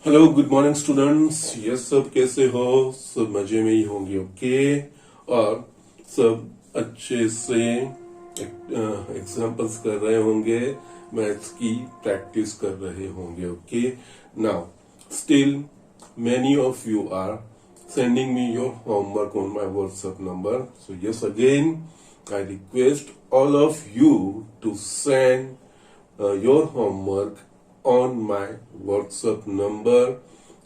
Hello good morning students. ये सब कैसे हो? सब मजे में ही होंगे, ओके। और सब अच्छे से एग्जाम्पल्स कर रहे होंगे, मैथ्स की प्रैक्टिस कर रहे होंगे, okay. Now still many of you are sending me your homework on my WhatsApp number. So yes, again I request all of you to send your homework on my WhatsApp number.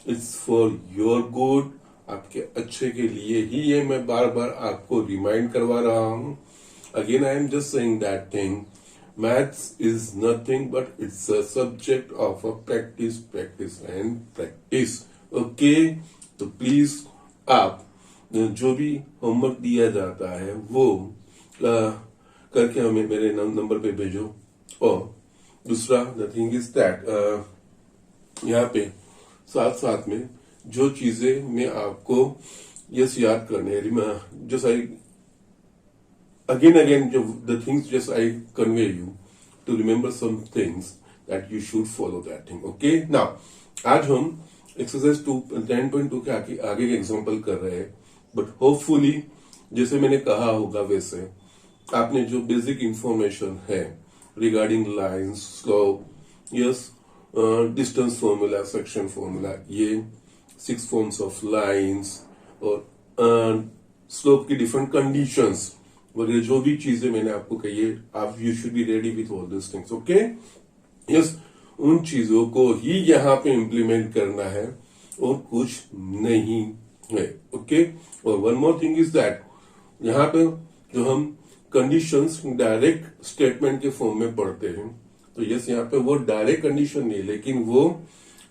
It's for your good. आपके अच्छे के लिए ही ये मैं बार बार आपको remind करवा रहा हूं. Again I am just saying that thing. Maths is nothing but it's a subject of a practice and practice. Okay? तो प्लीज आप जो भी होमवर्क दिया जाता है वो करके हमें मेरे नंबर पे भेजो. और दूसरा द थिंग इज दैट यहाँ पे साथ साथ में जो चीजें मैं आपको यस याद करने जस्ट आई अगेन जो the things just I convey you to remember some things that you should follow that thing. Okay. Now आज हम एक्सरसाइज 10.2 के आगे के एग्जाम्पल कर रहे हैं. बट होपफुली जैसे मैंने कहा होगा वैसे आपने जो बेसिक इंफॉर्मेशन है regarding lines, slope, yes, distance formula, section formula, ये 6 फॉर्म्स ऑफ लाइंस और स्लोप की डिफरेंट कंडीशंस वगैरह जो भी चीजें मैंने आपको कही है, आप you should be ready with all this things. Okay. Yes, उन चीजों को ही यहाँ पे इम्प्लीमेंट करना है और कुछ नहीं है. ओके. और one more thing is that यहाँ पे जो हम कंडीशंस डायरेक्ट स्टेटमेंट के फॉर्म में पढ़ते हैं, तो यस यहाँ पे वो डायरेक्ट कंडीशन नहीं, लेकिन वो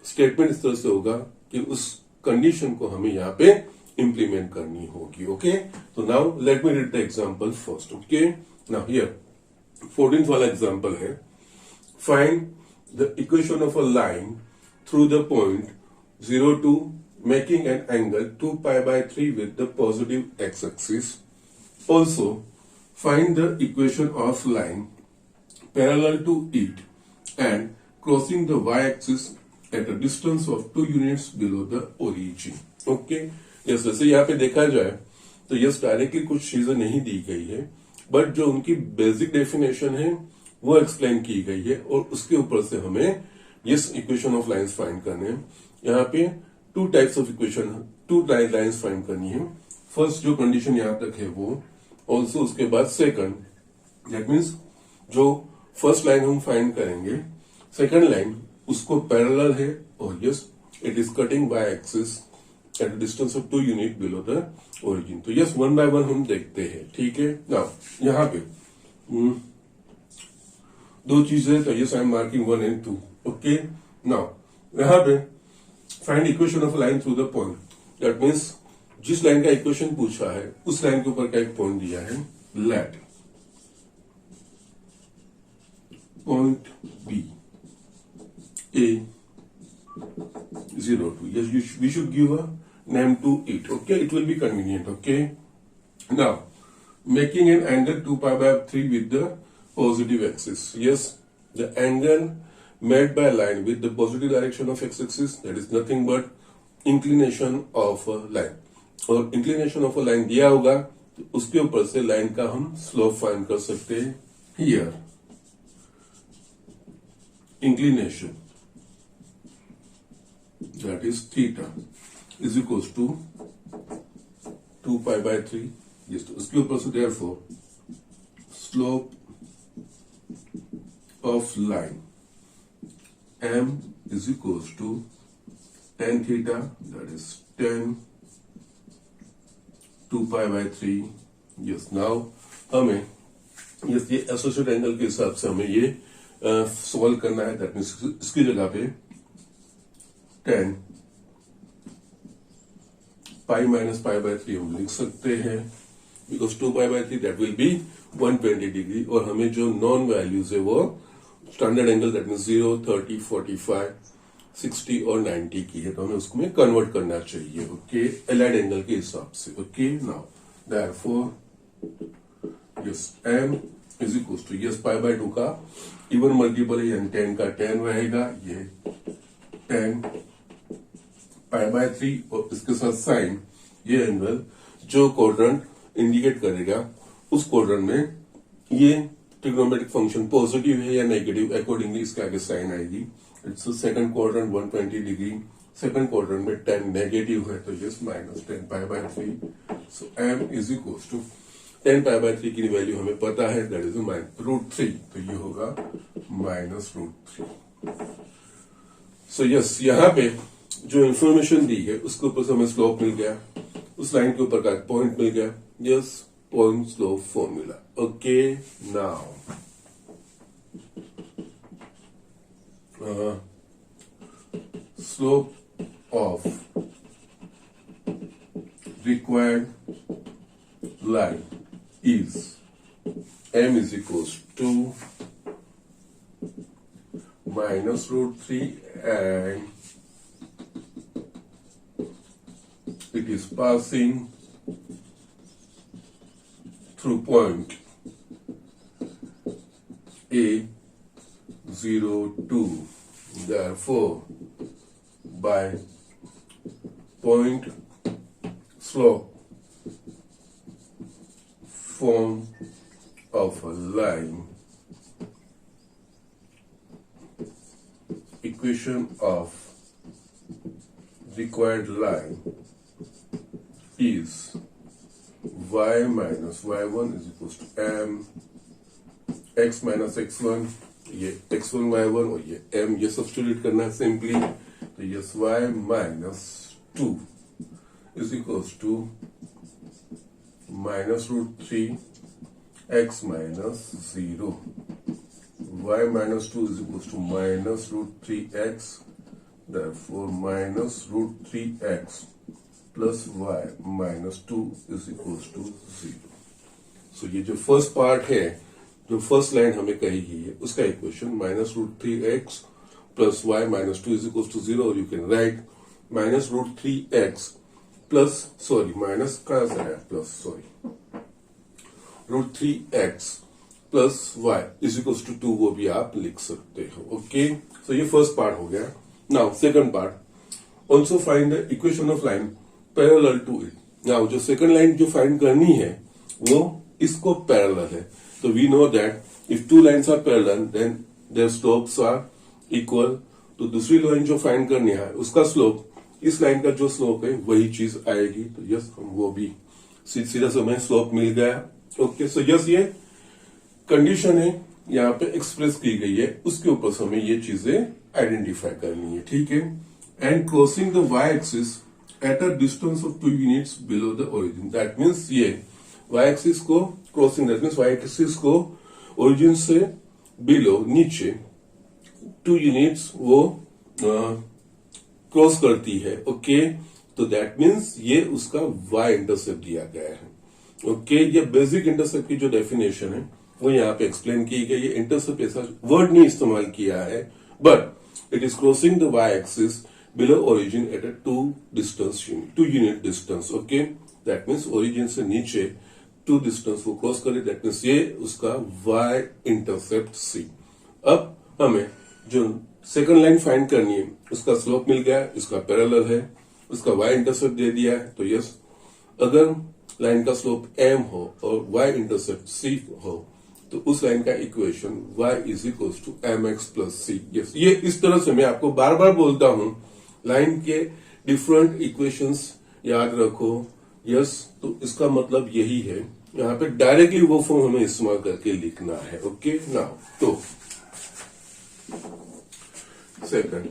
स्टेटमेंट इस तरह से होगा कि उस कंडीशन को हमें यहाँ पे इंप्लीमेंट करनी होगी. ओके. तो now let me read the example first. Okay. Now here 14th वाला एग्जांपल है. Find the equation of a line through the point 0 to making an angle 2 pi by 3 with the positive x-axis. Also find the equation of line parallel to it and crossing the y-axis at a distance of 2 units below the origin. Okay. Yes, वैसे यहाँ पे देखा जाए तो yes directly कुछ चीजें नहीं दी गई है, बट जो उनकी बेसिक डेफिनेशन है वो एक्सप्लेन की गई है और उसके ऊपर से हमें yes equation of lines find करने हैं. यहाँ पे two types of equation, two lines find करनी है. फर्स्ट जो कंडीशन यहाँ तक है वो, ऑल्सो उसके बाद सेकंड, दैट मीन्स जो फर्स्ट लाइन हम फाइंड करेंगे, सेकंड लाइन उसको पैरेलल है और yes it is cutting by axis at distance of 2 unit below the origin. तो यस वन बाय वन हम देखते हैं. ठीक है. नाउ यहाँ पे दो चीजें, तो yes I am marking 1 and 2. Okay. Now यहाँ पे find equation of line through the point, that means जिस लाइन का इक्वेशन पूछा है उस लाइन के ऊपर का एक पॉइंट दिया है. Let point B A 0 2. Yes, we should give a name to it. Okay, it will be convenient. Okay. Now, making an angle 2 pi by 3 with the positive axis. Yes, the angle made by line with the positive direction of x-axis, that is nothing but inclination of a line. और inclination of a line दिया होगा तो उसके ऊपर से line का हम slope find कर सकते हैं. Here inclination that is theta is equals to 2 pi by 3. yes, तो उसके ऊपर से therefore slope of line m is equals to tan theta, that is tan 2 pi by 3. yes, now हमें yes ये associate angle के हिसाब से हमें ये सॉल्व करना है. दैट मीन्स इसकी जगह पे 10 पाई माइनस पाई बाय 3 हम लिख सकते हैं, because 2 pi by 3 that will be 120 degree. और हमें जो नॉन वैल्यूज है वो स्टैंडर्ड एंगल दैट मीन 0, 30, 45, 60 और 90 की है, तो हमें उसको में कन्वर्ट करना चाहिए. ओके. एलाइड एंगल के हिसाब से. Okay. Now therefore yes m is equal to yes pi by 2 का इवन मल्टीपल है, यानी 10 का 10 रहेगा, ये 10 π/3 और इसके साथ साइन, ये एंगल जो क्वाड्रेंट इंडिकेट करेगा उस क्वाड्रेंट में ये ट्रिग्नोमेट्रिक फंक्शन पॉजिटिव है या नेगेटिव, अकॉर्डिंगली इसके आगे साइन आएगी। It's second quadrant 120 degree, second quadrant में 10 नेगेटिव है तो yes -10 π/3। So m is equal to 10 π/3 की वैल्यू हमें पता है, दैट इज √3, तो ये होगा -√3। सो यस, यहाँ पे जो इंफॉर्मेशन दी है उसके ऊपर से हमें स्लोप मिल गया, उस लाइन के ऊपर का पॉइंट मिल गया, yes, point slope formula. Okay, now slope of required line is m is equals to -√3 and it is passing through point A02. Therefore, by point slope form of a line, equation of required line is y minus y1 is equals to m, x minus x1, ये x1 y1 और ये m, ये substitute करना है simply, तो yes y minus 2 is equals to -√3 x minus 0, y minus 2 is equals to -√3x, therefore -√3x plus y minus 2 is equals to 0. So ये जो first part है, जो फर्स्ट लाइन हमें कही गई है, उसका equation -√3x plus y minus 2 is equals to 0, और you can write -√3x plus, sorry minus कहां से आया, plus, sorry, √3x plus y is equals to 2, वो भी आप लिख सकते हो। ओके, सो ये फर्स्ट पार्ट हो गया। Now second part, also find the equation of line parallel to it. Now जो सेकंड लाइन जो फाइंड करनी है वो इसको पैरेलल है, तो we know that if two lines are parallel then their slopes are equal. तो दूसरी लाइन जो फाइंड करनी है उसका स्लोप इस लाइन का जो स्लोप है वही चीज आएगी, तो यस हम वो भी सीधा से हमें स्लोप मिल गया। ओके, सो यस ये कंडीशन है यहाँ पे एक्सप्रेस की गई है, उसके ऊपर से हमें ये चीजें आइडेंटिफाई करनी है, ठीक है। And crossing the Y axis at a distance of 2 units below the origin, that means ये वाई एक्सिस को crossing, that means Y axis को ओरिजिन से बिलो, नीचे 2 यूनिट्स वो क्रॉस करती है। ओके, तो दैट मीन्स ये उसका वाई इंटरसेप्ट दिया गया है। ओके, ये बेसिक इंटरसेप्ट की जो डेफिनेशन है वो यहाँ पे एक्सप्लेन की गई है। इंटरसेप्ट ऐसा वर्ड नहीं इस्तेमाल किया है, but it is crossing the Y axis below origin at a 2 unit distance. Okay, that means origin से नीचे 2 डिस्टेंस वो क्रॉस करे, दैट मीन्स ये उसका वाई इंटरसेप्ट सी। अब हमें जो सेकंड लाइन फाइंड करनी है उसका स्लोप मिल गया, इसका पैरेलल है, उसका वाई इंटरसेप्ट दे दिया है, तो यस अगर लाइन का स्लोप m हो और y इंटरसेप्ट c हो तो उस लाइन का equation y is equal to mx plus c। Yes, ये इस तरह से मैं आपको बार बार बोलता हूं, लाइन के डिफरेंट इक्वेशंस याद रखो। यस, तो इसका मतलब यही है, यहाँ पे डायरेक्टली वो फॉर्म हमें इस्तेमाल करके लिखना है। ओके, नाउ तो second,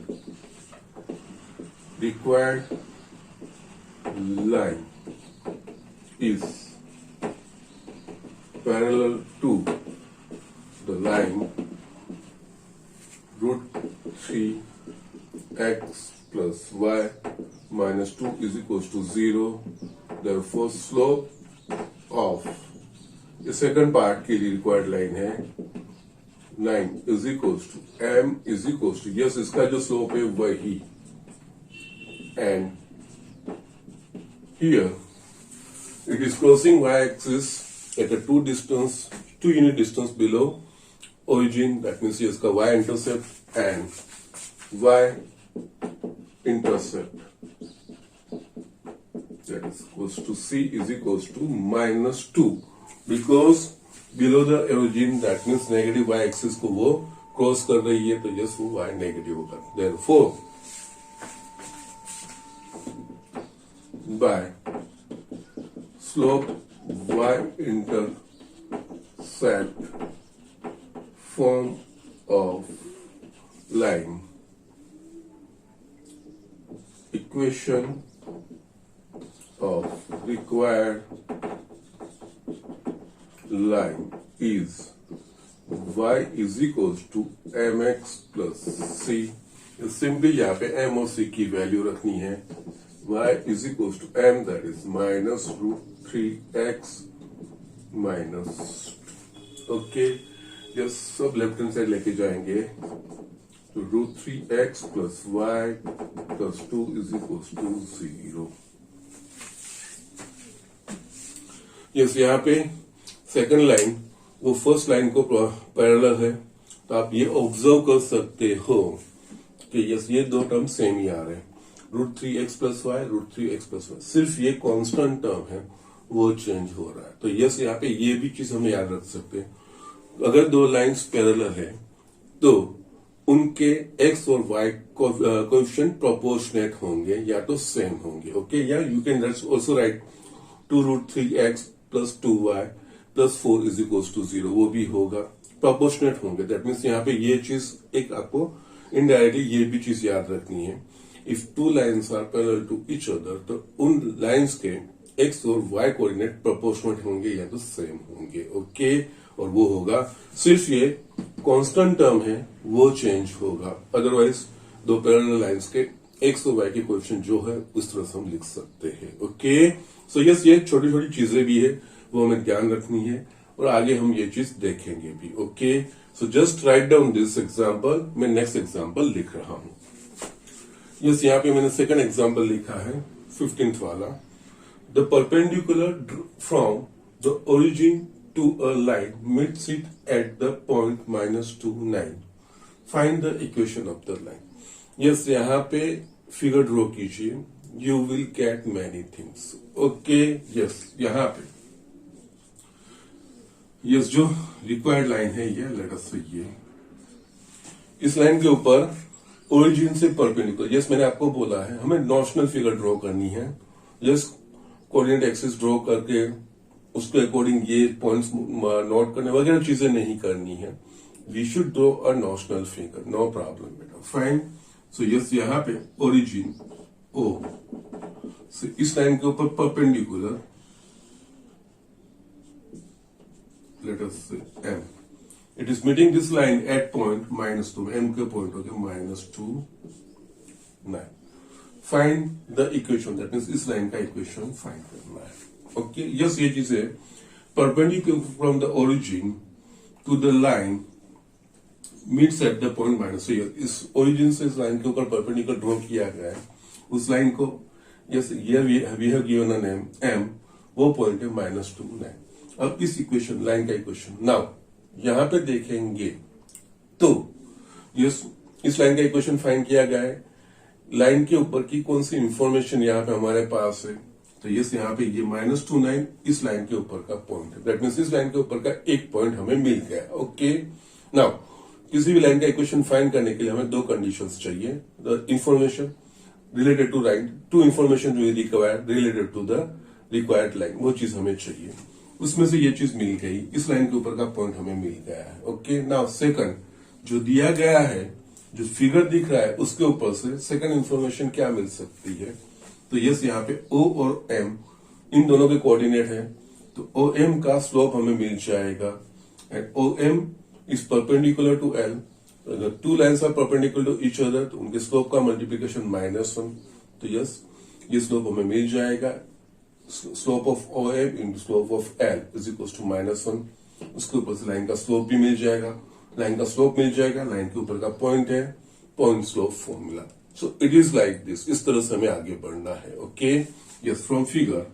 required line is parallel to the line √3x plus y minus 2 is equals to 0. Therefore, slope of the second part के लिए required line है 9 is equals to m is equals to, yes, इसका जो slope है वही, and here it is crossing y-axis at a 2 unit distance below origin, that means here इसका y intercept and y intercept that is equals to C is equals to -2 because below the origin that means negative y axis को वो cross कर रही है तो yes वो y negative होगा. Therefore by slope y intercept form of line equation of required line is y is equals to mx plus c. Simply यहाँ पे m और c की वैल्यू रखनी है. y is equals to m that is -√3x minus. Okay ये सब left hand side लेके जाएंगे तो √3x plus y plus 2 is equals to 0. Yes यहाँ पे सेकंड लाइन वो फर्स्ट लाइन को पैरेलल है तो आप ये ऑब्जर्व कर सकते हो कि यस ये दो टर्म सेम ही आ रहे हैं. √3x plus y √3x plus y सिर्फ ये कांस्टेंट टर्म है वो चेंज हो रहा है. तो यस यहाँ पे ये भी चीज हमें याद रख सकते हैं. अगर दो लाइंस पैरेलल है तो उनके x और y कोएफिशिएंट प्रोपोर्शनेट होंगे या तो सेम होंगे. ओके या you can also right 2√3x plus 2y plus 4 is equals to 0 वो भी होगा. प्रोपोर्शनेट होंगे दैट मीन्स यहाँ पे ये चीज एक आपको इनडायरेक्टली ये भी चीज याद रखनी है. If two lines are parallel to each other तो उन लाइन्स के x और y कोऑर्डिनेट प्रोपोर्शनेट होंगे या तो सेम होंगे. ओके और वो होगा सिर्फ ये कांस्टेंट टर्म है वो चेंज होगा. अदरवाइज दो पैरेलल लाइंस के x और y के कोएफिशिएंट जो है उस तरह से हम लिख सकते हैं. ओके सो यस ये छोटी छोटी चीजें भी है वो हमें ध्यान रखनी है और आगे हम ये चीज देखेंगे भी. Okay so just write down this example. मैं नेक्स्ट एग्जांपल लिख रहा हूं. यस यहाँ पे मैंने सेकंड एग्जांपल लिखा है 15th वाला. The perpendicular from the origin to a line meets it at the point -2, 9. Find the equation of the line. Yes, यहाँ पे फिगर ड्रॉ कीजिए. You will get many things. Okay, yes, यहाँ पे yes जो required line है ये late us से ये इस लाइन के ऊपर ओरिजिन से परपेंडिकुलर. यस मैंने आपको बोला है हमें नॉर्शनल फिगर ड्रॉ करनी है. यस कोऑर्डिनेट एक्सिस ड्रॉ करके उसके अकॉर्डिंग ये पॉइंट्स नोट करने वगैरह चीजें नहीं करनी है. We should draw a notional figure. No problem बेटा फाइन. सो यस यहाँ पे ओरिजिन ओ से इस लाइन के ऊपर perpendicular late us say m. It is meeting this line at point -2. m के पॉइंट हो गया -2, 9. Find the equation that means इस लाइन का इक्वेशन फाइंड करना है. ओके यस ये चीज है perpendicular from the origin to the line meets at the point -2. इस ओरिजिन से इस लाइन के ऊपर परपेंडिकुलर ड्रॉ किया गया है. उस लाइन को यस ये we have given a name m. वो पॉइंट है -2, 9. अब इस इक्वेशन लाइन का इक्वेशन नाउ यहां पे देखेंगे तो यस इस लाइन का इक्वेशन फाइंड किया गया है. लाइन के ऊपर की कौन सी इंफॉर्मेशन यहाँ पे हमारे पास है तो यस यहाँ पे ये -2, 9 इस लाइन के ऊपर का पॉइंट है. दैट मीन्स इस लाइन के ऊपर का एक पॉइंट हमें मिल गया. ओके नाउ किसी भी लाइन का इक्वेशन फाइंड करने के लिए हमें दो कंडीशंस चाहिए. The information related to line, two information जो required related to the required line वो चीज हमें चाहिए. उसमें से ये चीज मिल गई. इस लाइन के ऊपर का पॉइंट हमें मिल गया है. ओके नाउ सेकंड जो दिया गया है जो फिगर दिख रहा है उसके ऊपर से सेकंड इंफॉर्मेशन क्या मिल सकती है तो यस यहाँ पे O और M इन दोनों के कोऑर्डिनेट है तो OM का स्लोप हमें मिल जाएगा. And OM is perpendicular to L. अगर two lines are perpendicular to each other तो उनके स्लोप का मल्टीप्लीकेशन -1. तो यस ये स्लोप हमें मिल जाएगा. Slope of OM into slope of L is equal to -1. उसके ऊपर से लाइन का स्लोप भी मिल जाएगा. लाइन का स्लोप मिल जाएगा. लाइन के ऊपर का पॉइंट है point slope formula. So it is like this. इस तरह से हमें आगे बढ़ना है. Okay yes from figure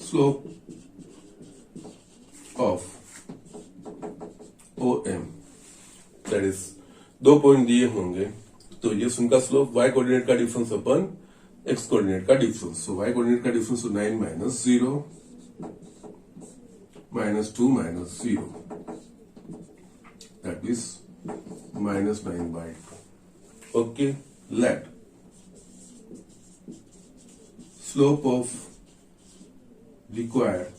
slope of OM that is दो पॉइंट दिए होंगे तो ये उनका स्लोप y कोऑर्डिनेट का डिफरेंस अपन x कोऑर्डिनेट का डिफरेंस, सो y कोऑर्डिनेट का difference 9 minus 0 minus 2 minus 0 that is minus 9/2. Okay, let slope of required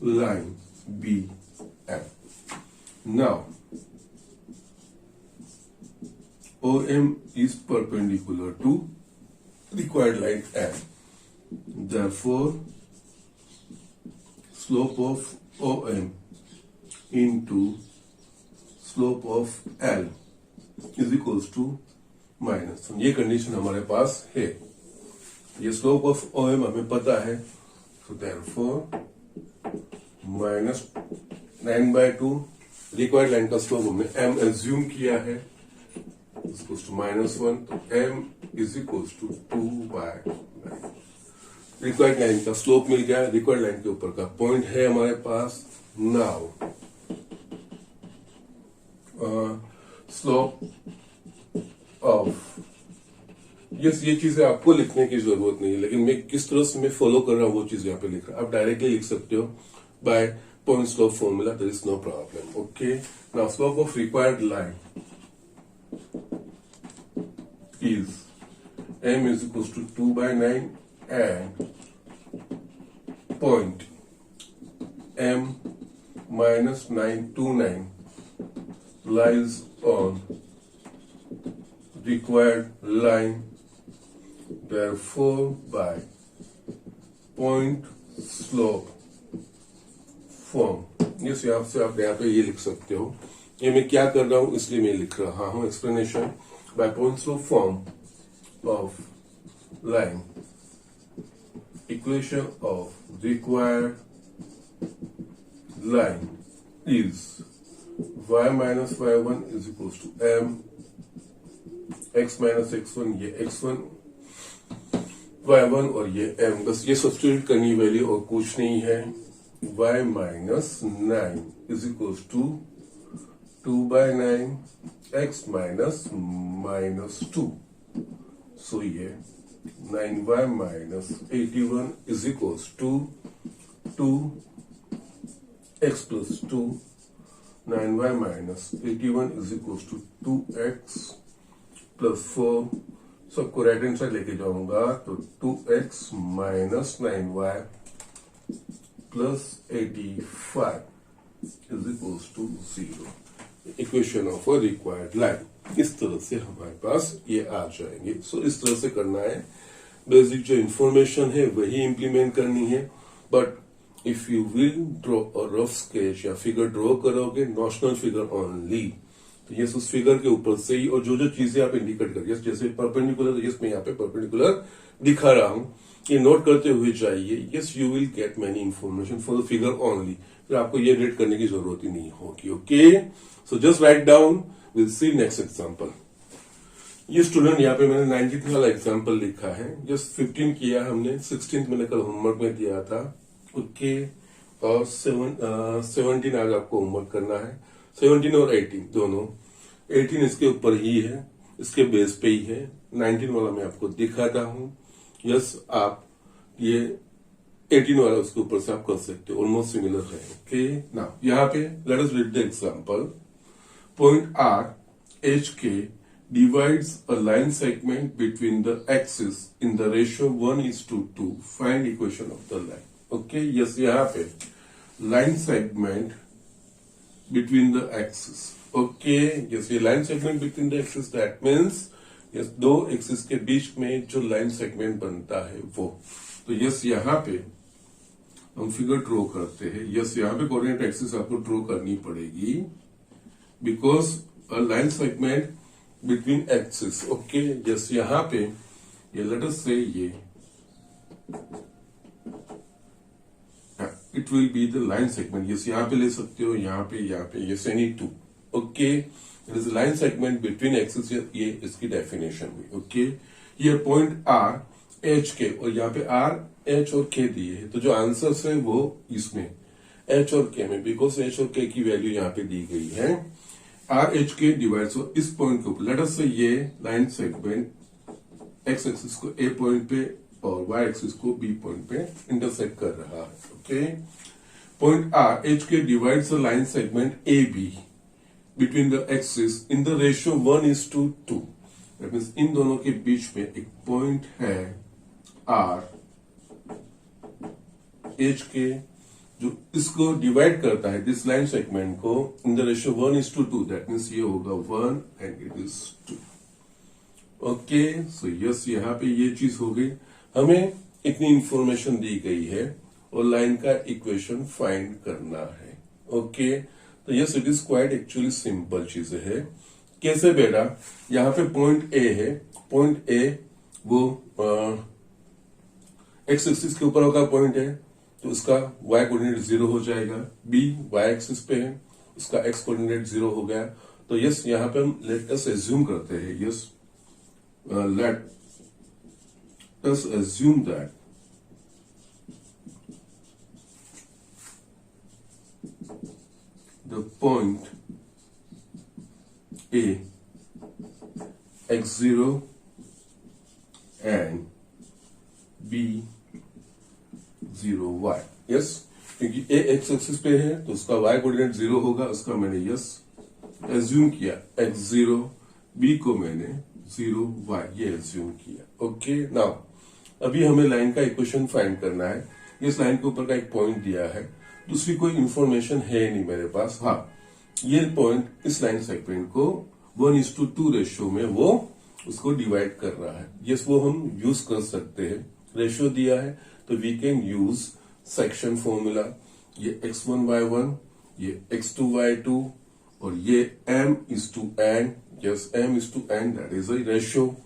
line be m. Now OM is perpendicular to required line m. Therefore, slope of OM into slope of L is equals to minus, ये condition हमारे पास है। ये slope of OM हमें पता है, so therefore minus 9/2 required line का slope हमने m assume किया है इक्वल्स टू -1, तो m is equals to 2/9। Required line का स्लोप मिल गया, रिक्वायर्ड लाइन के ऊपर का पॉइंट है हमारे पास। नाउ स्लोप ऑफ, यस ये चीजें आपको लिखने की जरूरत नहीं है, लेकिन मैं किस तरह से मैं फॉलो कर रहा हूं वो चीज यहाँ पे लिख रहा हूं। आप डायरेक्टली लिख सकते हो by point slope formula, there is no problem. Okay, now slope of required line is m is equals to 2/9 and point m minus 929 lies on required line, therefore by point slope form. इस यहाँ से आप यहाँ पे ये लिख सकते हो, ये मैं क्या कर रहा हूं इसलिए मैं लिख रहा हूं explanation bye point slope form of line, equation of required line is y minus y1 is equals to m, x minus x1 ये x1 y1 और ये m, बस ये सब्स्टिट्यूट करनी वैल्यू और कुछ नहीं है। y minus 9 is equals to 2/9 x minus -2, so ये 9y minus 81 is equals to 2x plus 2, 9y minus 81 is equals to 2x plus 4, सबको राइट हैंड साइड लेके जाऊंगा तो 2x minus 9y plus 85 is equals to 0, equation of a required line. इस तरह से हमारे पास ये आ जाएंगे। सो इस तरह से करना है, बेसिक जो इंफॉर्मेशन है वही इंप्लीमेंट करनी है। But if you will draw a rough sketch या फिगर ड्रॉ करोगे, नॉशनल फिगर ओनली, तो ये उस फिगर के ऊपर से ही, और जो जो चीजें आप इंडिकेट करिए, जैसे परपेंडिकुलर, यस मैं यहाँ पे परपेंडिकुलर दिखा रहा हूं, ये नोट करते हुए जाइए। Yes you will gate many information for the figure only, फिर आपको ये रीड करने की जरूरत ही नहीं होगी। Okay, so just write down, will see next example. ये स्टूडेंट यहाँ पे मैंने 19th वाला एग्जांपल लिखा है, जस्ट 15 किया हमने, 16th मैंने कल होमवर्क में दिया था। ओके, और 17 आज आपको होमवर्क करना है, 17 और 18 दोनों। 18 इसके ऊपर ही है, इसके बेस पे ही है, 19 वाला मैं आपको दिखाता हूं। यस आप ये 18 वाला उसके ऊपर से आप कर सकते हो, ऑलमोस्ट सिमिलर है। ओके, नाउ यहाँ पे let us read the example. Point R, HK divides a line segment between the axes in the ratio 1:2. Find equation of the line. Okay, yes, यहाँ पे line segment between the axes. Okay, yes, ये line segment between the axes, that means yes, दो axis के बीच में जो line segment बनता है वो। तो yes, यहाँ पे हम फिगर ड्रॉ करते हैं। yes, यहाँ पे कोऑर्डिनेट एक्सिस आपको ड्रॉ करनी पड़ेगी, because a line segment between axes. Okay, yes, यहाँ पे ये let us say ये it will be the line segment. yes, यहाँ पे ले सकते हो, यहाँ पे yes, any two. Okay, it is a line segment between axes, ये इसकी डेफिनेशन हुई। Okay, ये पॉइंट R, H, K, और यहाँ पे R, H और K दिए है, तो जो आंसर्स है वो इसमें H और K में, बिकॉज H और K की वैल्यू यहाँ पे दी गई है। आर एच के डिवाइड, सो इस पॉइंट के ऊपर लेट अस से ये लाइन सेगमेंट एक्स एक्सिस को ए पॉइंट पे और वाई एक्सिस को बी पॉइंट पे इंटरसेक्ट कर रहा है. ओके, पॉइंट आर एच के divides the line segment A be between the axis in the ratio 1:2. That means in दोनों के बीच में एक पॉइंट है आर एच के जो इसको डिवाइड करता है, दिस लाइन सेगमेंट को in the ratio 1:2. That means ये होगा 1 and it is 2. Okay, so yes, यहाँ पे ये चीज हो गई. हमें इतनी इंफॉर्मेशन दी गई है और लाइन का इक्वेशन फाइंड करना है. ओके, तो yes, it is quite actually simple चीजें है. कैसे बेटा, यहाँ पे पॉइंट ए है. पॉइंट ए वो एक्स एक्सिस के ऊपर का पॉइंट है, तो उसका y कोऑर्डिनेट 0 हो जाएगा. बी y एक्सिस पे है, उसका x कोऑर्डिनेट 0 हो गया. तो यस, यहाँ पे हम लेट अस एज्यूम करते हैं. Yes, let us assume that the point A x0 and B0y. Yes, क्योंकि A x एक्सिस पे है तो उसका y कोऑर्डिनेट 0 होगा. उसका मैंने यस एज्यूम किया x0, B को मैंने 0y ये एज्यूम किया. ओके, नाउ अभी हमें लाइन का इक्वेशन फाइंड करना है. इस लाइन के ऊपर का एक पॉइंट दिया है, दूसरी कोई इंफॉर्मेशन है नहीं मेरे पास. हाँ, ये पॉइंट इस लाइन सेगमेंट को 1:2 रेशियो में वो उसको डिवाइड कर रहा है. यस, वो हम यूज कर सकते हैं. रेशियो दिया है तो we can use section formula. ये x1y1, ये x2y2 और ये m:n. Yes, m:n that is a ratio.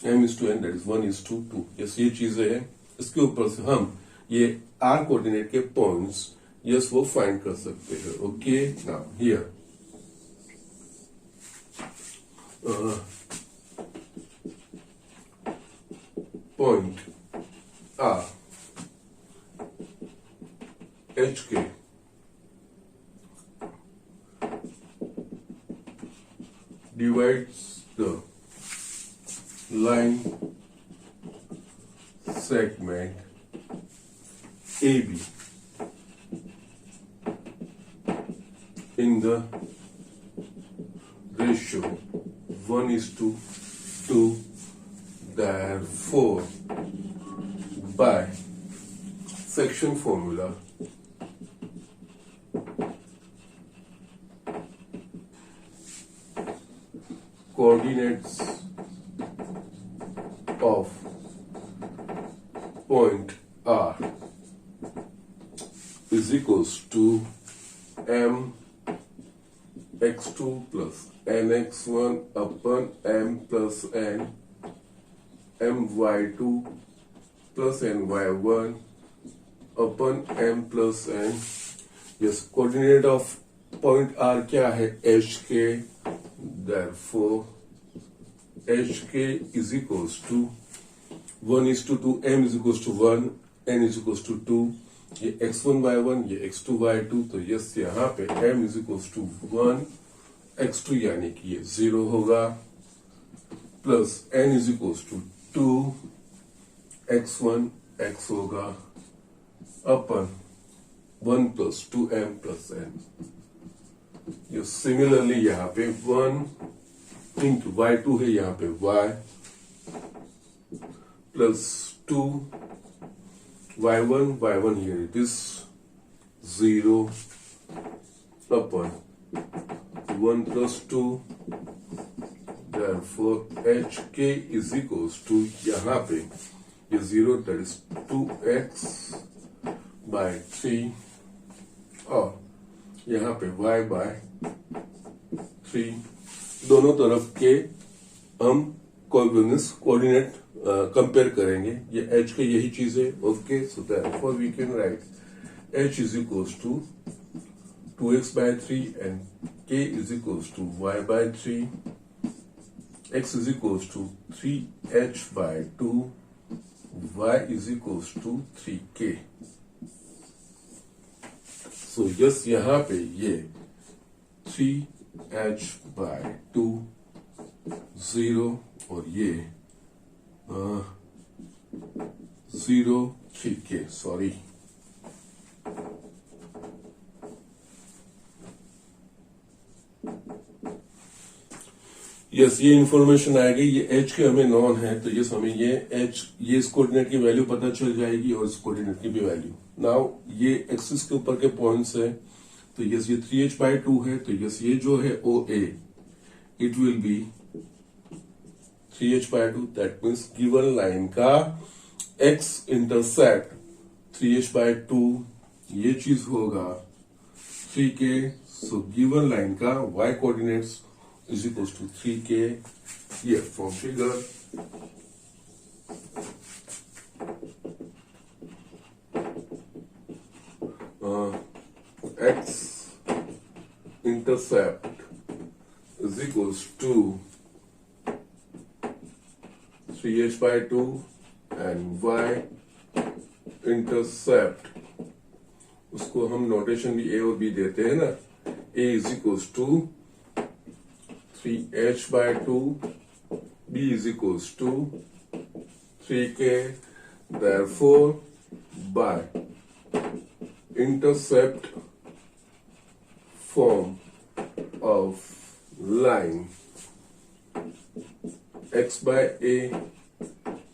m:n that is 1:2. Yes, ये चीजें हैं. इसके ऊपर से हम ये r कोऑर्डिनेट के पॉइंट्स यस वो फाइंड कर सकते हैं. Okay, now here point R HK divides the line segment AB in the ratio 1:2. Therefore, by section formula, coordinates of point R is equals to m x2 plus nx1 upon m plus n my2 plus ny1 upon m plus n. Yes, coordinate of point R क्या है? HK. Therefore, HK is equals to 1:2, m is equals to 1, n is equals to 2. ये x1 y1, ये x2 y2. तो yes, यहाँ पे m is equals to 1, x2 यानी कि ये 0 होगा, plus n is equals to 2, x1 x होगा, अपन 1 plus 2m plus n. ये सिमिलरली यहाँ पे 1 into y2 है, यहाँ पे y plus 2 y1 here it is 0 upon 1 plus 2. Therefore, HK is equals to यहाँ पे ये 0 that is 2x by 3 और यहाँ पे y by 3. दोनों तरफ के हम कोऑर्डिनेट कंपेयर करेंगे. ये h के यही चीज है. Okay, so therefore we can write h is equals to 2x by 3 and k is equals to y by 3. X is equals to 3h by 2, y is equals to 3k. So yes, यहाँ पे ये 3 h/2 0 और ये 0 3k, sorry yes, ये information आएगी। ये h के हमें नॉन है, तो यस हमें ये h, ये इस कोऑर्डिनेट की वैल्यू पता चल जाएगी और इस कोऑर्डिनेट की भी वैल्यू। नाउ ये एक्सिस के ऊपर के पॉइंट्स है, तो यस ये 3h/2 है, तो यस ये जो है OA it will B 3h/2। That means given line का x इंटरसेप्ट 3h/2 ये चीज होगा 3k। सो गिवन लाइन का y coordinates is equals to 3k here from figure x intercept is equals to 3h/2 and y intercept उसको हम notation भी a और b देते हैं ना, a is equals to 3h/2, b is equals to 3k, therefore by intercept form of line x/a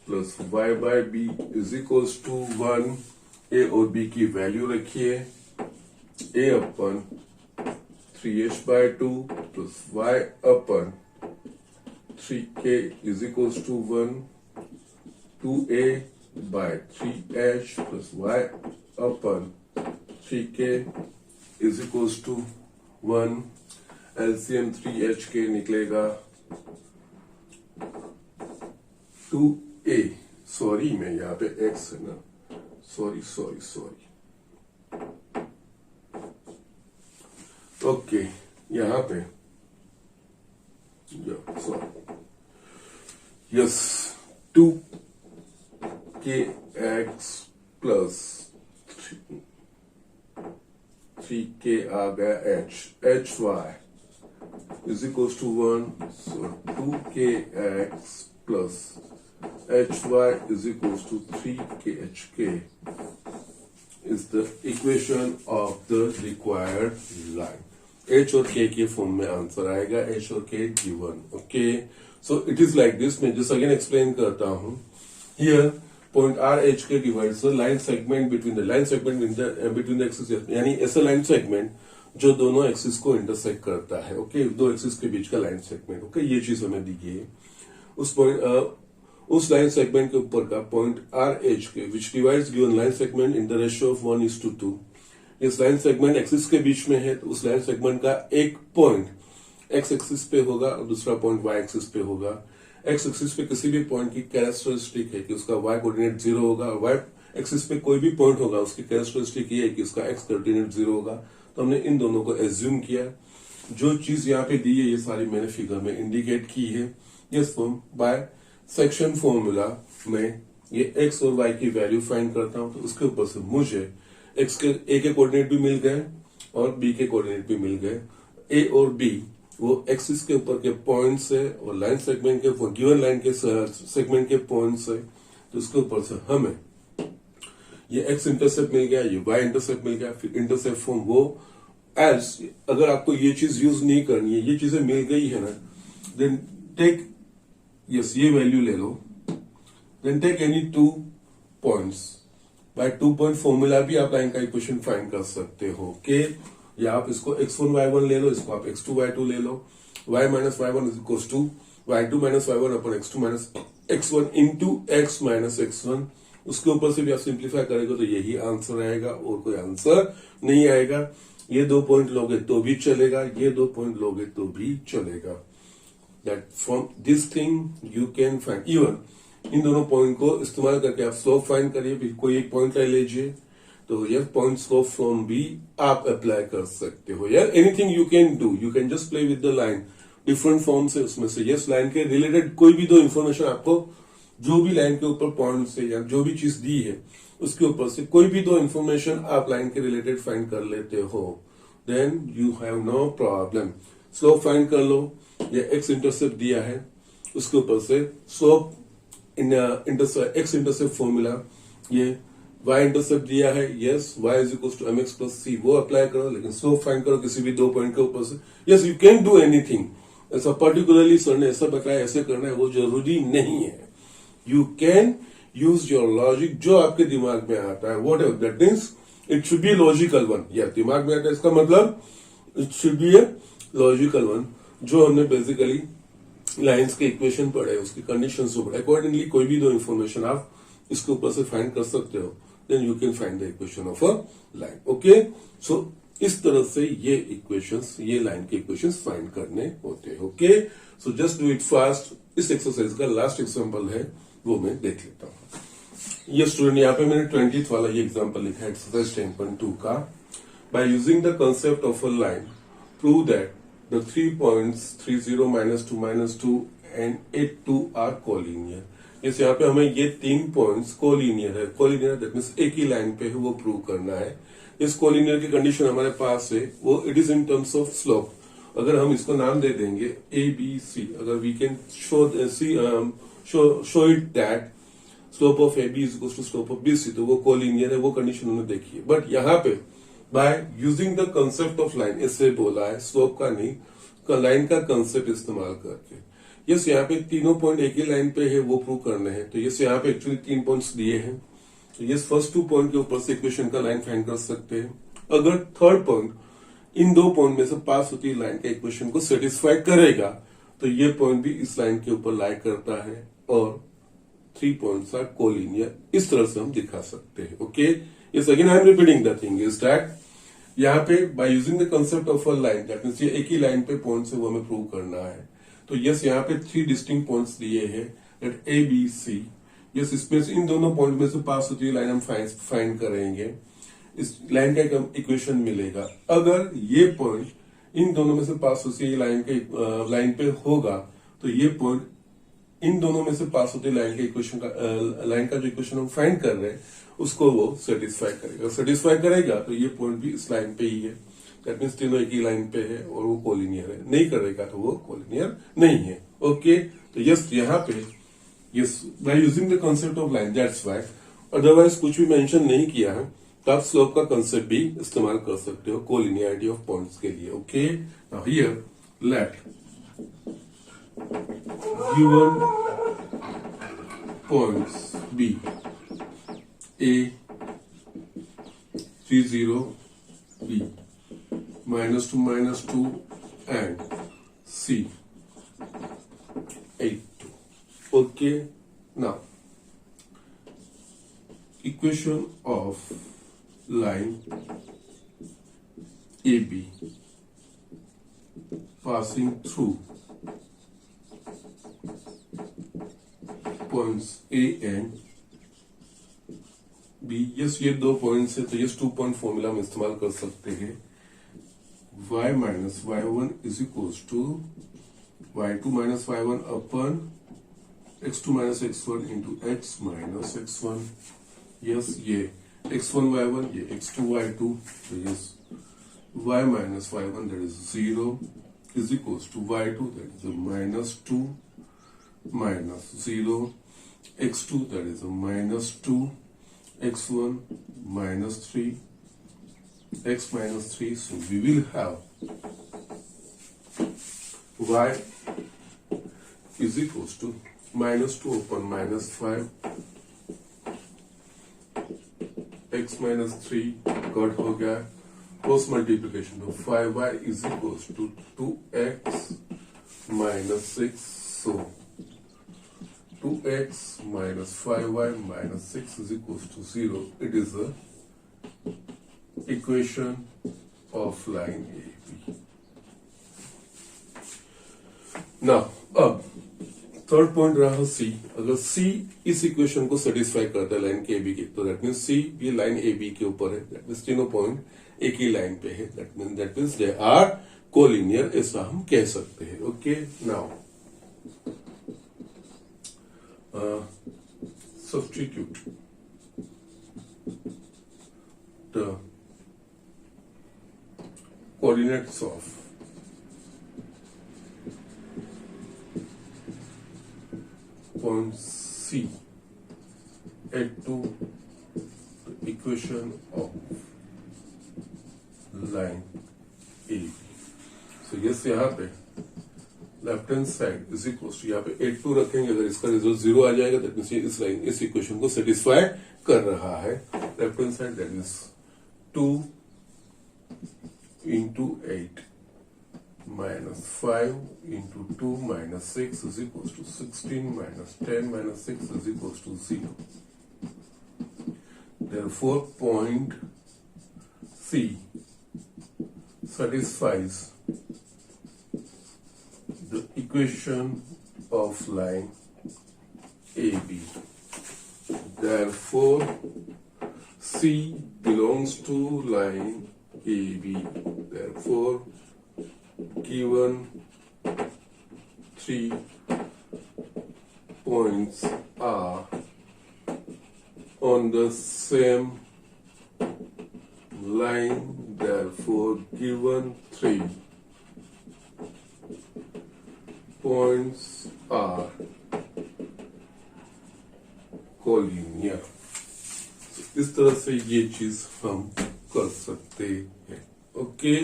plus y/b is equals to 1। a और b की value रखिए, a upon 3h/2 plus y upon 3k is equals to 1, 2a by 3h plus y upon 3k is equals to 1। LCM 3hk निकलेगा 2a, sorry मैं यहाँ पे x है ना, sorry okay, यहां पे यस 2kx प्लस 3k आ गया hy is equals to 1। So 2kx plus hy is equals to 3khk is the equation of the required line। h और k के फॉर्म में आंसर आएगा, h और k given. Okay, so it is like this. मैं just again explain करता हूं। Here point r h k divides the line segment between the line segment between the axis, यानी ऐसा line segment जो दोनों axis को intersect करता है। ओके, दो एक्सिस के बीच का लाइन सेगमेंट। ओके, ये चीज हमें दी गई है। उस पॉइंट उस लाइन सेगमेंट के ऊपर का पॉइंट आर एच के विच divides given line segment in the ratio of 1:2। इस लाइन सेगमेंट एक्सिस के बीच में है, तो उस लाइन सेगमेंट का एक पॉइंट एक्स एक्सिस पे होगा और दूसरा पॉइंट वाई एक्सिस पे होगा। एक्स एक्सिस पे किसी भी पॉइंट की कैरेक्टरिस्टिक है कि उसका वाई कोऑर्डिनेट 0 होगा, और वाई एक्सिस पे कोई भी पॉइंट होगा उसकी कैरेक्टरिस्टिक ये है कि उसका एक्स कोऑर्डिनेट 0 होगा। तो हमने इन दोनों को एज्यूम किया। जो चीज यहाँ पे दी है ये सारी मैंने फिगर में इंडिकेट की है। Yes form by section formula में ये x और y की वैल्यू फाइंड करता हूं, तो उसके ऊपर से मुझे x के a के कोऑर्डिनेट भी मिल गए और b के कोऑर्डिनेट भी मिल गए। a और b वो एक्सिस के ऊपर के पॉइंट्स है और लाइन सेगमेंट के गिवन लाइन के सेगमेंट के पॉइंट्स है, तो उसके ऊपर से हमें ये x इंटरसेप्ट मिल गया, ये y इंटरसेप्ट मिल गया। फिर इंटरसेप्ट फॉर्म वो एज, अगर आपको ये चीज यूज नहीं करनी है, ये चीजें मिल गई है ना, देन टेक यस ये वैल्यू ले लो, then take any 2 points by 2 point formula भी आप लाइन का इक्वेशन फाइंड कर सकते हो के, या आप इसको x1 y1 ले लो, इसको आप x2 y2 ले लो। y minus y1 is equal to y2 minus y1 upon x2 minus x1 into x minus x1। उसके ऊपर से भी आप सिंप्लीफाई करेंगे तो यही आंसर आएगा और कोई आंसर नहीं आएगा। ये 2 पॉइंट लोगे तो भी चलेगा, ये 2 पॉइंट लोगे तो भी चलेगा। That from this thing you can find even in दोनों पॉइंट को इस्तेमाल करके आप स्लोप फाइंड करिए। कोई एक पॉइंट ले लीजिए, तो यार पॉइंट स्लोप फॉर्म भी आप अप्लाई कर सकते हो। यार anything you can do, you can just play with the line. Different forms है उसमें से। यस लाइन के रिलेटेड कोई भी 2 इंफॉर्मेशन आपको, जो भी लाइन के ऊपर पॉइंट से या जो भी चीज दी है उसके ऊपर से कोई भी 2 इंफॉर्मेशन आप लाइन के रिलेटेड फाइंड कर लेते हो, then you have no problem. Slope find कर लो, ये एक्स इंटरसेप्ट दिया है, उसके ऊपर से स्लोप एक्स इंटरसेप्ट फॉर्मूला, ये y इंटरसेप्ट दिया है, yes y is equal to mx plus c, वो अप्लाई करो, लेकिन स्लोप फाइंड करो किसी भी दो पॉइंट के ऊपर से। Yes you can do anything, ऐसा पर्टिकुलरली सर ने ऐसा बताया ऐसे करना है वो जरूरी नहीं है। You can use your logic, जो आपके दिमाग में आता है, what ever that means it should be logical one. या दिमाग में आता है इसका मतलब it should be a logical one, जो हमने बेसिकली लाइंस के इक्वेशन पढ़े, उसकी कंडीशन से पढ़े, अकॉर्डिंगली कोई भी दो इंफॉर्मेशन आप इसके ऊपर से फाइंड कर सकते हो, then you can find the equation of a line. Okay, so इस तरह से ये इक्वेशंस, ये लाइन के इक्वेशंस फाइंड करने होते हैं। Okay, so just do it fast. इस एक्सरसाइज का लास्ट एग्जांपल है वो मैं देख लेता हूं। ये स्टूडेंट, यहाँ पे मैंने 20th वाला ये एग्जांपल लिखा है एक्सरसाइज 10.2 का। By using the concept of a line, prove that the 3 points 30 -2 -2 and 8 2 are collinear। इस यहाँ पे हमें ये 3 पॉइंट्स कोलिनियर है। कोलिनियर दैट मीन्स एक ही लाइन पे है, वो प्रूव करना है। इस कोलिनियर की कंडीशन हमारे पास है, वो it is in terms of slope. अगर हम इसको नाम दे देंगे ए बी सी, अगर we can show it that slope of A B is equal to slope of B C, तो वो कोलिनियर है, वो कंडीशन उन्होंने देखी है। बट यहाँ पे by using the concept of line, इससे बोला है स्लोप का नहीं, लाइन का कंसेप्ट इस्तेमाल करके। यस, यहाँ पे तीनों पॉइंट एक ही लाइन पे है, वो प्रूव करने हैं। तो यस, यहाँ पे एक्चुअली 3 पॉइंट्स दिए हैं, तो यस फर्स्ट 2 पॉइंट के ऊपर से इक्वेशन का लाइन फाइंड कर सकते हैं। अगर थर्ड पॉइंट इन 2 पॉइंट में से पास होती लाइन का इक्वेशन को सेटिस्फाई करेगा, तो ये पॉइंट भी इस लाइन के ऊपर लाई करता है, और 3 पॉइंट्स आर कोलिनियर। इस तरह से हम दिखा सकते हैं। Okay, yes, again I am repeating the thing is that यहाँ पे by using the concept of a line, that means ये एक ही लाइन पे पॉइंट है, वो हमें प्रूव करना है। तो यस, यहाँ पे 3 डिस्टिंक्ट पॉइंट्स दिए हैं, that A B C. Yes, इसमें से इन दोनों पॉइंट में से पास होती है लाइन हम फाइंड करेंगे, इस लाइन का एक इक्वेशन मिलेगा। अगर ये पॉइंट इन दोनों में से पास होती है लाइन पे होगा, तो ये पॉइंट इन दोनों में से पास होती लाइन के इक्वेशन का लाइन का जो इक्वेशन हम फाइंड कर रहे हैं उसको वो सेटिस्फाई करेगा। सेटिस्फाई करेगा तो ये पॉइंट भी इस लाइन पे ही है, दैट मीन्स तीनों एक ही लाइन पे है और वो कोलिनियर है। नहीं करेगा तो वो कोलिनियर नहीं है। ओके, तो यस, यहाँ पे yes by using the concept of line, that's why. Otherwise कुछ भी मेंशन नहीं किया है तो आप स्लोप का कंसेप्ट भी इस्तेमाल कर सकते हो कोलिनियरिटी ऑफ पॉइंट्स के लिए। Okay, now here let given points B, A 30 B -2 and C 8 2। Okay, now equation of line AB passing through points A and B. Yes, ये 2 पॉइंट्स है, तो यस 2 पॉइंट फॉर्मूला हम इस्तेमाल कर सकते हैं। y minus y1 is equals to y2 minus y1 upon x2 minus x1 into x minus x1। Yes, ये x1 y1, ये x2 y2, तो yes y minus y1 that is 0 is equals to y2 that is minus 2 minus 0, x2 that is a minus 2, x1 minus 3, x minus 3, so we will have y is equals to minus 2 upon minus 5, x minus 3 cut हो गया, cross multiplication तो 5y is equals to 2x minus 6, so 2x minus 5y minus 6 is equals to 0. It is the equation of line AB. Now, अब third point रहा C। अगर C इस equation को satisfy करता है लाइन के AB की, तो दैट मीन्स C ये लाइन AB के ऊपर है, दैट मीन्स तीनों पॉइंट एक ही लाइन पे है, that means they are collinear, ऐसा हम कह सकते हैं। Okay, now substitute the coordinates of point C add to the equation of line AB. So yes, यहाँ पे left hand side is equal to, यहाँ पे 8 2 रखेंगे, अगर इसका रिजल्ट 0 आ जाएगा दैट मींस इस लाइन इस इक्वेशन को सेटिस्फाई कर रहा है. Left hand side that is 2 into 8 minus 5 into 2 minus 6 is equals to 16 minus 10 minus 6 is equals to 0. Therefore, point C satisfies the equation of line AB. Therefore, C belongs to line AB. Therefore, given 3 points are on the same line, therefore given 3 points are collinear. इस तरह से ये चीज हम कर सकते हैं. Okay,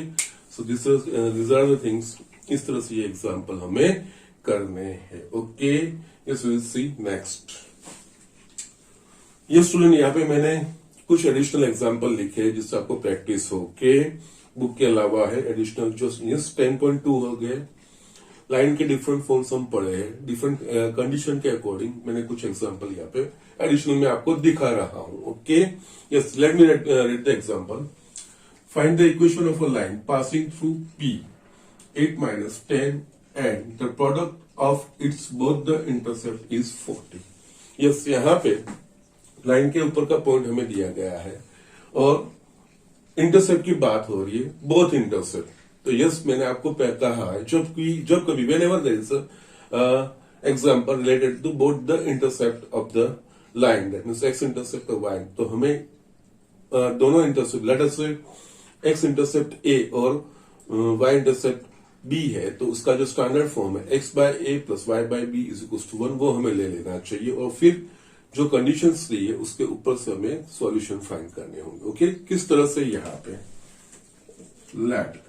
so this are the things. इस तरह से ये एग्जांपल हमें करने हैं. Okay, yes we will see next. ये स्टूडेंट, यहाँ पे मैंने कुछ एडिशनल एग्जांपल लिखे हैं जिससे आपको प्रैक्टिस हो. के बुक के अलावा है एडिशनल जो 10.2 हो गए. लाइन के डिफरेंट फॉर्म्स हम पढ़े हैं, डिफरेंट कंडीशन के अकॉर्डिंग मैंने कुछ एग्जांपल यहाँ पे एडिशनल में आपको दिखा रहा हूं. Okay, yes, let me read the example. Find the equation of a line passing through P 8 minus 10 and the product of its both the intercept is 40. Yes, यहाँ पे लाइन के ऊपर का पॉइंट हमें दिया गया है और इंटरसेप्ट की बात हो रही है, बोथ इंटरसेप्ट. तो यस, मैंने आपको कहा है जब कभी whenever there is example related to both the intercept of the line, that means X intercept और वाई, तो हमें दोनों इंटरसेप्ट, लेट अस से एक्स इंटरसेप्ट ए और वाई इंटरसेप्ट बी है, तो उसका जो स्टैंडर्ड फॉर्म है X by A plus Y by B is equal to 1, वो हमें ले लेना चाहिए और फिर जो कंडीशंस दी है उसके ऊपर से हमें सॉल्यूशन फाइंड करने होंगे. ओके, किस तरह से, यहाँ पे let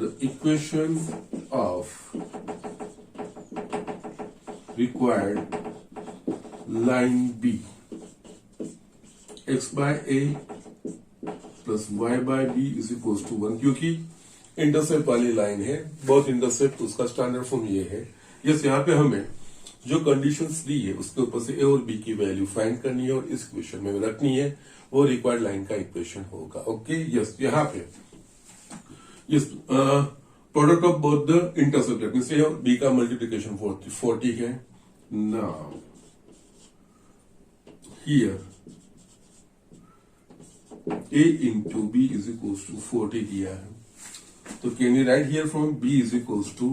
the equation of required line be X by A plus Y by B is equal to 1, क्योंकि इंटरसेप्ट वाली लाइन है, बहुत इंटरसेप्ट, उसका स्टैंडर्ड फॉर्म ये है. यस, यहाँ पे हमें जो कंडीशंस दी है उसके ऊपर से ए और बी की वैल्यू फाइंड करनी है और इस इक्वेशन में रखनी है, वो रिक्वायर्ड लाइन का इक्वेशन होगा. ओके, यस, यहाँ पे yes product of both the intercept means A और बी का मल्टीप्लिकेशन 40 है. Now here a into b is equals to 40 दिया है, तो can you right here from b is equals to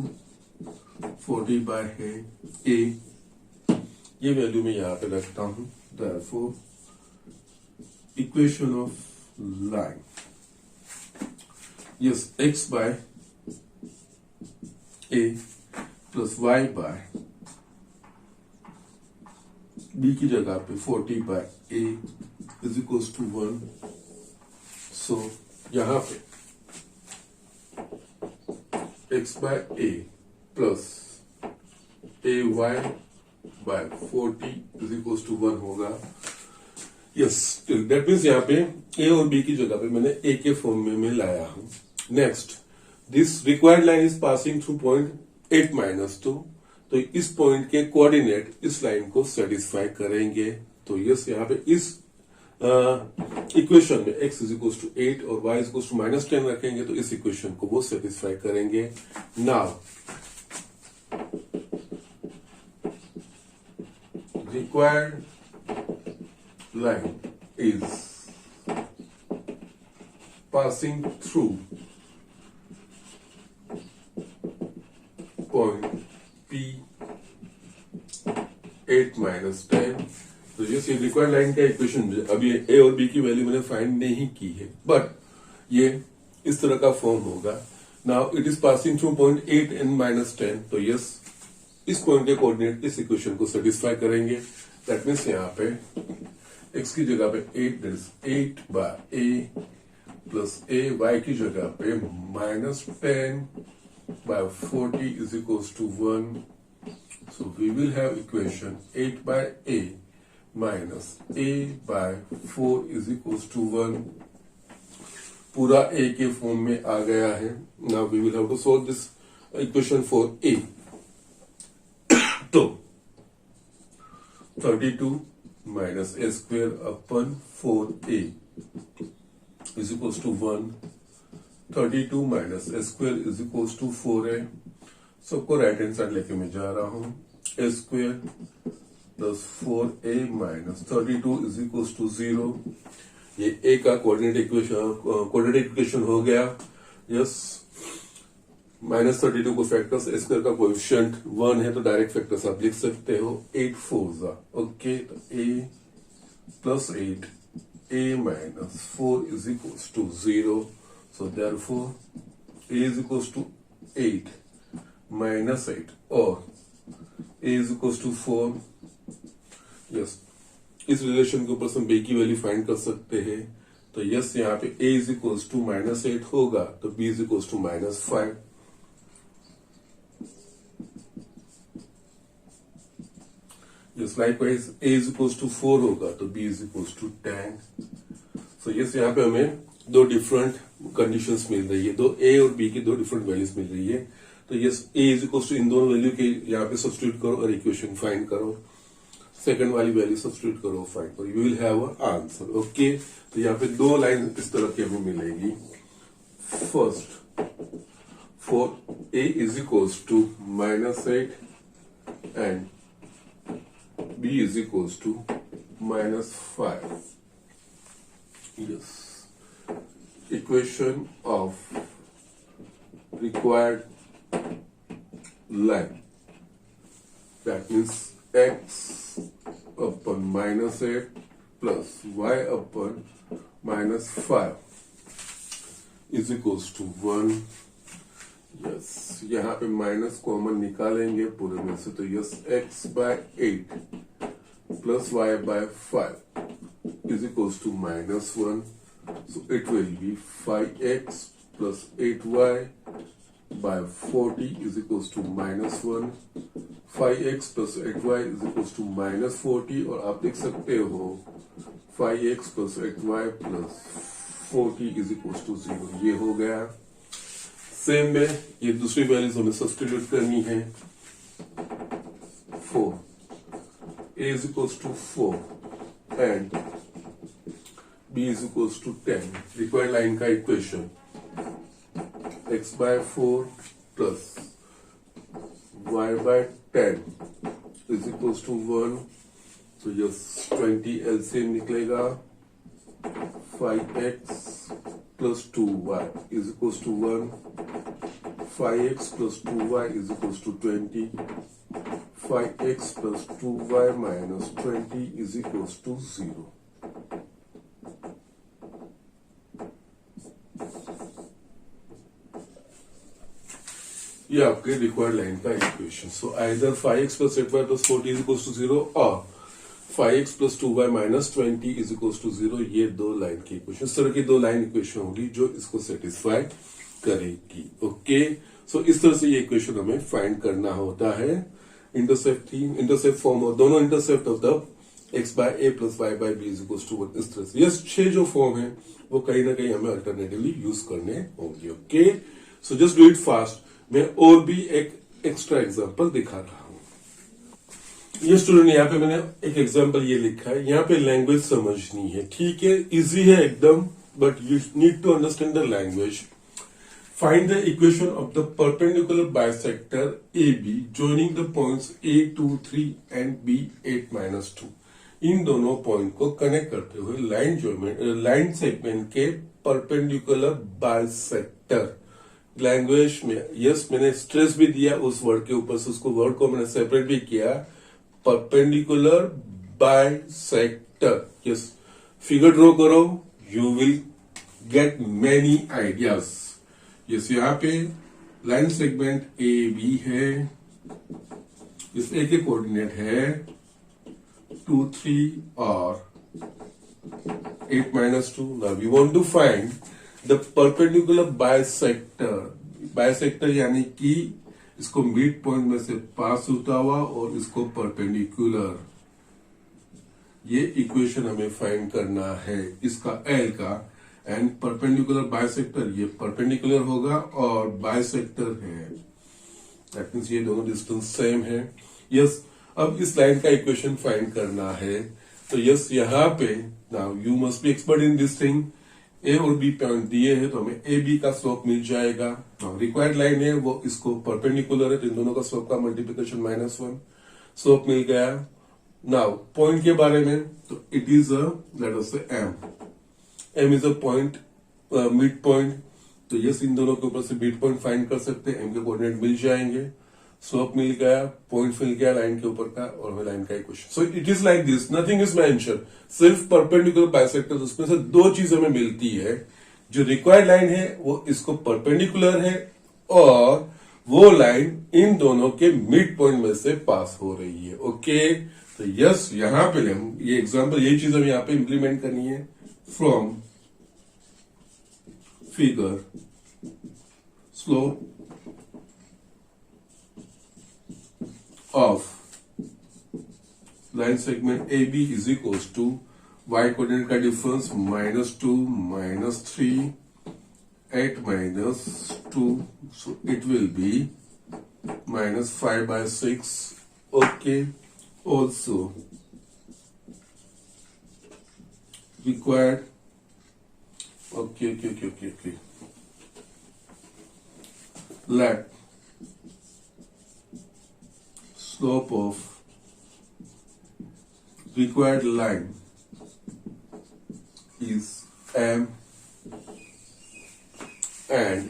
40 by है a, ये वैल्यू मैं यहाँ पे रखता हूं. therefore equation of line, yes, x by a plus y by b की जगह पे 40 by a is equals to 1. सो यहां पे x by a plus a y by 40 is equals to 1 होगा. यस, दैट मीन्स यहाँ पे a और b की जगह पे मैंने a के फॉर्म में मैं लाया हूं. Next, this required line is passing through point 8 minus 2, तो इस पॉइंट के कोऑर्डिनेट इस लाइन को सेटिस्फाई करेंगे. तो यस, यहाँ पे इस इक्वेशन में x इज इक्वल टू 8 और y इज इक्वल टू -10 रखेंगे तो इस इक्वेशन को वो सेटिस्फाई करेंगे. Now required line is passing through point P 8 minus 10. तो ये रिक्वायर्ड लाइन का इक्वेशन, अभी ए और बी की वैल्यू मैंने फाइंड नहीं की है, बट ये इस तरह का फॉर्म होगा. Now it is passing through point 8 and -10, तो यस इस पॉइंट के कोऑर्डिनेट इस इक्वेशन को सेटिस्फाई करेंगे। दैट मीन्स यहाँ पे x की जगह पे 8 that is 8 by a plus a, y की जगह पे -10 by 40 is equals to 1. So we will have equation 8 by a minus a by 4 is equals to 1. पूरा a के फॉर्म में आ गया है। Now we will have to solve this equation for a. तो 32 minus a square upon 4a is equals to 1. 32 minus a square is equals to 4a. सबको right hand side लेके मैं जा रहा हूं। a square plus 4a minus 32 is equals to 0. ये a का coordinate equation हो गया। यस, -32 को फैक्टर्स, a स्क्वायर का कोएफिशिएंट 1 है तो डायरेक्ट फैक्टर्स आप लिख सकते हो। 8 4 ओके, तो a plus 8 a minus 4 is equals to 0. So therefore a is equals to 8 minus 8 or a is equals to 4. Yes, इस रिलेशन के ऊपर से हम b की वैल्यू फाइंड कर सकते हैं। तो यस, यहाँ पे a is equals to -8 होगा तो b is equals to -5. Yes, likewise a is equals to 4 होगा तो b is equals to 10. So yes, यहाँ पे हमें दो डिफरेंट कंडीशंस मिल रही है, दो a और b की दो डिफरेंट वैल्यूज मिल रही है। तो yes, a is equal to इन दोनों वैल्यू के यहाँ पे सब्स्टिट्यूट करो और इक्वेशन फाइंड करो। सेकंड वाली वैल्यू सब्स्टिट्यूट करो, फाइंड करो, you will have a answer. Okay, तो यहाँ पे दो लाइन इस तरह की हमें मिलेगी। First, for a is equals to -8 and b is equals to -5. Yes. Equation of required line. That means x upon -8 plus y upon -5 is equals to 1. Yes, यहाँ पे माइनस कॉमन निकालेंगे पूरे में से, तो yes, x by 8 plus y by 5 is equals to -1. So it will be 5x plus 8y by 40 is equals to -1. 5x plus 8y is equals to -40 और आप लिख सकते हो 5x plus 8y plus 40 is equals to 0. ये हो गया। Same में ये दूसरी वैल्यूज हमें सब्स्टिट्यूट करनी है। 4 a is equals to 4 and b is equals to 10. Required line का equation x by 4 plus y by 10 is equals to 1. तो यस, 20 LCM निकलेगा। 5x plus 2y is equals to 1. 5x plus 2y is equals to 20. 5x plus 2y minus 20 is equals to 0. ये आपके required line का equation. So either 5x plus 8y plus 40 is equals to 0 और 5x plus 2y minus 20 is equals to 0. ये दो line की equation, इस तरह की दो लाइन इक्वेशन होगी जो इसको सेटिस्फाई करेगी। ओके, सो इस तरह से ये इक्वेशन हमें फाइंड करना होता है। इंटरसेप्ट फॉर्म और दोनों intercept of the x by a plus y by b is equals to 1। इस तरह से यस, 6 जो फॉर्म है वो कहीं ना कहीं हमें अल्टरनेटिवली यूज करने होंगे। Okay, so just do it fast. मैं और भी एक एक्स्ट्रा एग्जांपल दिखा रहा हूं। ये स्टूडेंट, यहाँ पे मैंने एक एग्जांपल ये लिखा है, यहाँ पे लैंग्वेज समझनी है, ठीक है, इजी है एकदम, but you need to understand the language. Find the equation of the perpendicular bisector AB joining the points A2 3 and B8 -2. इन दोनों पॉइंट को कनेक्ट करते हुए लाइन सेगमेंट के परपेंडिकुलर बाइसेक्टर। लैंग्वेज में यस, मैंने स्ट्रेस भी दिया उस वर्ड के ऊपर से, उसको वर्ड को मैंने सेपरेट भी किया। Perpendicular bisector. Yes, figure draw करो, you will get many ideas. Yes, यहाँ पे लाइन सेगमेंट ए बी है इस ए के कोऑर्डिनेट है 2, 3 और 8 - 2. Now we want to find the perpendicular bisector. Bisector यानी कि इसको मिड पॉइंट में से पास होता हुआ और इसको परपेंडिकुलर, ये इक्वेशन हमें फाइंड करना है इसका एल का. एंड परपेंडिकुलर बाइसेक्टर, ये परपेंडिकुलर होगा और बाइसेक्टर है, दैट मीन्स ये दोनों डिस्टेंस सेम है. यस, अब इस लाइन का इक्वेशन फाइंड करना है. तो यस, यहाँ पे now you must be expert in this thing. A और बी पॉइंट दिए हैं तो हमें ए बी का स्लोप मिल जाएगा. रिक्वायर्ड लाइन है वो इसको परपेंडिकुलर है, तो इन दोनों का स्लोप का मल्टीप्लिकेशन -1 स्लोप मिल गया. नाउ पॉइंट के बारे में, तो it is a let us say M is a point, mid point. तो यस, इन दोनों के ऊपर से मिड पॉइंट फाइंड कर सकते हैं. एम के कोऑर्डिनेट मिल जाएंगे, स्लोप मिल गया, पॉइंट मिल गया लाइन के ऊपर का, और हमें लाइन का equation. So it is like this, nothing is mention, सिर्फ परपेंडिकुलर बाइसेक्टर. उसमें से दो चीजें हमें मिलती है. जो रिक्वायर्ड लाइन है वो इसको परपेंडिकुलर है और वो लाइन इन दोनों के मिड पॉइंट में से पास हो रही है. ओके, तो यस, यहां पे हम ये एग्जांपल, ये चीज हमें यहां पे इंप्लीमेंट करनी है. From figure, slope of line segment AB is equals to y coordinate का difference -2, -3, 8 -2, so it will be -5/6. Okay, also required. Okay. Let slope of required line is m, and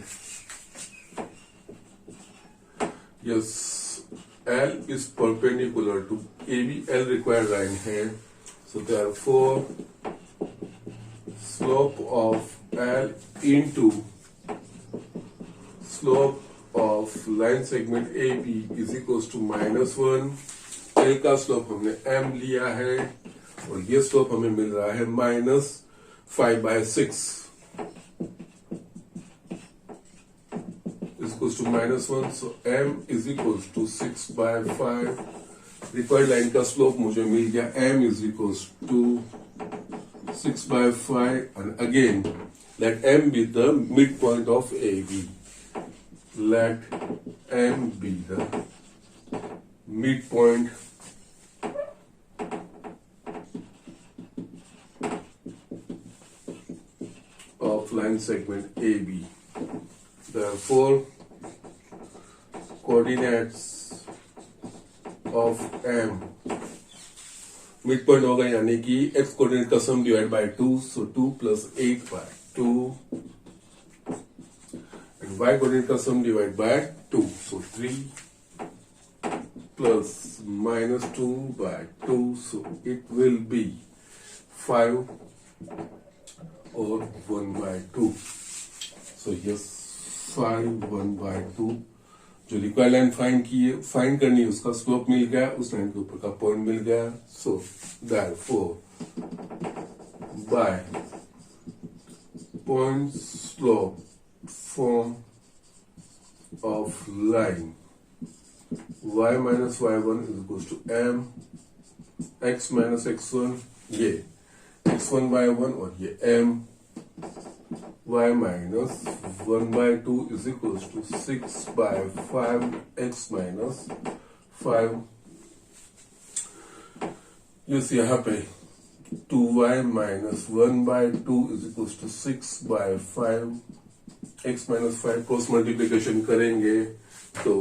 yes, L is perpendicular to AB. L required line है, so therefore slope of L into slope of line segment AB is equals to -1. L का slope हमने m लिया है और ये slope हमें मिल रहा है -5/6 is equals to -1. So m is equals to 6/5. Required line का स्लोप मुझे मिल गया, m is equals to 6/5, and again let m be the midpoint of AB. Let m be the midpoint of line segment AB. Therefore, coordinates of m midpoint होगा, यानी कि x coordinate का सम divide by 2, so 2 + 8/2. Y coordinate का sum divide by 2, so 3 plus -2/2, so it will be 5 or 1/2. So yes, 5 1/2. जो required line find करनी है उसका slope मिल गया, उस लाइन के ऊपर का पॉइंट मिल गया. सो therefore by point slope form of line y minus y1 is equals to m x minus x1, ये x1 by 1 और ये m, y minus 1/2 is equals to 6/5 x minus 5. Yes, यहाँ पे 2y minus 1/2 is equals to 6/5 x minus 5. Cross multiplication करेंगे तो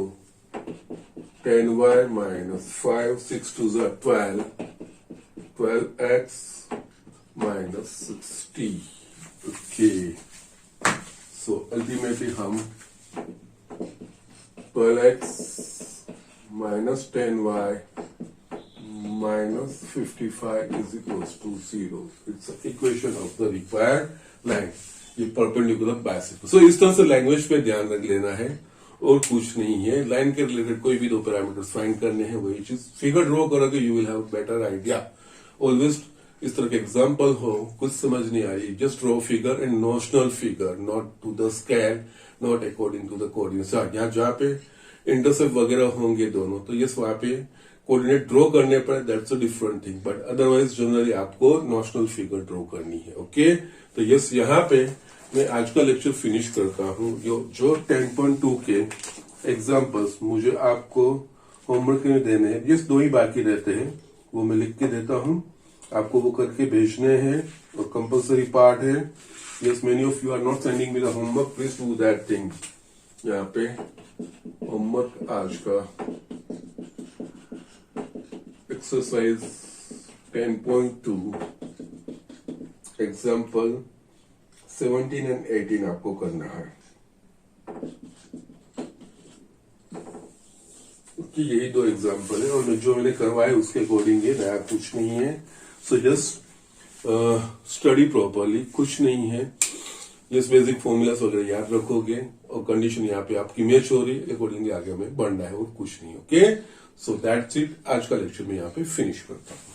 10y minus 5, 6 2 is 12, 12x minus 60. Okay, so ultimately हम 12x minus 10y minus 55 is equals to 0. It's the equation of the required line. ये perpendicular bisector. सो इस तरह से language पे ध्यान रख लेना है और कुछ नहीं है। लाइन के रिलेटेड कोई भी दो पैरामीटर्स फाइंड करने हैं, वही चीज फिगर ड्रॉ करोगे, you will have better idea. Always इस तरह के एग्जाम्पल हो, कुछ समझ नहीं आ रही, just draw figure and notional figure, not to the scale, not according to the coordinate. यहाँ जहाँ पे इंटरसेप्ट वगैरह होंगे दोनों, तो यस वहां पे कोऑर्डिनेट ड्रॉ करने पर that's a different thing, but otherwise generally आपको नोशनल फिगर ड्रॉ करनी है। ओके, तो यस यहाँ पे मैं आज का लेक्चर फिनिश करता हूँ। जो 10.2 के एग्जाम्पल्स मुझे आपको होमवर्क में देने हैं, यस 2 ही बाकी रहते हैं, वो मैं लिख के देता हूँ, आपको वो करके भेजने हैं और कंपलसरी पार्ट है। Yes, many of you are not sending me the homework, please do that thing. यहाँ पे होमवर्क आज का एक्सरसाइज 10.2 एग्जाम्पल 17 एंड 18 आपको करना है। यही 2 एग्जाम्पल है और जो मैंने करवाया उसके अकॉर्डिंग है, नया कुछ नहीं है। सो जस्ट स्टडी प्रॉपरली, कुछ नहीं है। जस्ट बेसिक फॉर्मूलास वगैरह याद रखोगे और कंडीशन यहाँ पे आपकी मैच हो रही है, अकॉर्डिंगली आगे हमें बढ़ना है और कुछ नहीं। Okay, so that's it. आज का लेक्चर में यहाँ पे फिनिश करता हूँ।